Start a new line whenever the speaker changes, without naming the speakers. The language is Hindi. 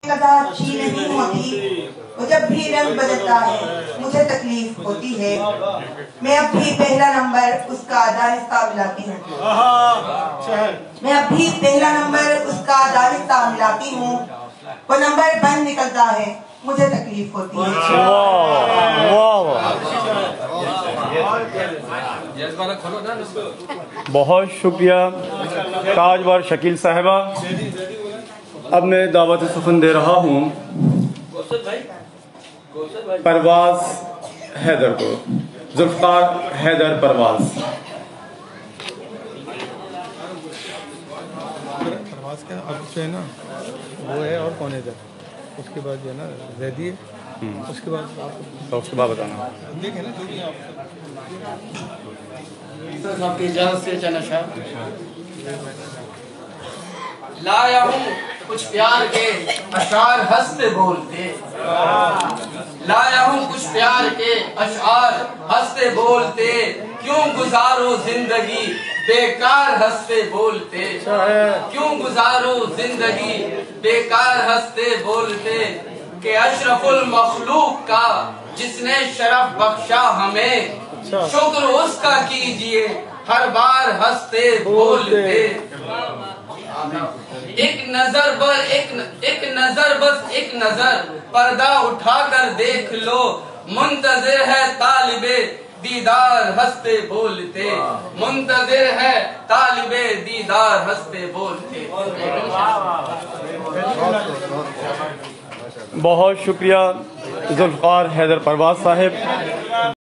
लगा अच्छी नहीं होती, वो जब भी रंग बदलता है मुझे तकलीफ होती है। मैं अब भी पहला नंबर उसका दानिस्ता मिलाती हूँ, मैं अब भी पहला नंबर उसका दानिस्ता मिलाती हूँ। वो नंबर बंद निकलता है मुझे तकलीफ होती है।
बहुत शुक्रिया ताजवर शकील साहिबा। अब मैं दावत सुखन दे रहा हूँ परवाज हैदर को, जुल्फकार हैदर परवाज।
परवाज का अब जो है ना वो है, और कौन है इधर, उसके बाद जो है ना जैदी है, उसके बाद
बताना
देखें ना जो भी
आपकी इजाज़त से चना लाया हूँ कुछ प्यार के अशार हंसते बोलते, लाया हूँ कुछ प्यार के अशार हंसते बोलते, क्यों गुजारो जिंदगी बेकार हंसते बोलते, क्यों गुजारो जिंदगी बेकार हंसते बोलते, कि अशरफुल मखलूक का जिसने शरफ बख्शा हमें, शुक्र उसका कीजिए हर बार हंसते बोलते। एक नजर बस एक नजर पर्दा उठाकर देख लो, मुंतजिर है तालिबे दीदार हंसते बोलते, मुंतजिर है तालिबे दीदार हंसते बोलते।
बहुत शुक्रिया जुल्फकार हैदर परवाज साहिब।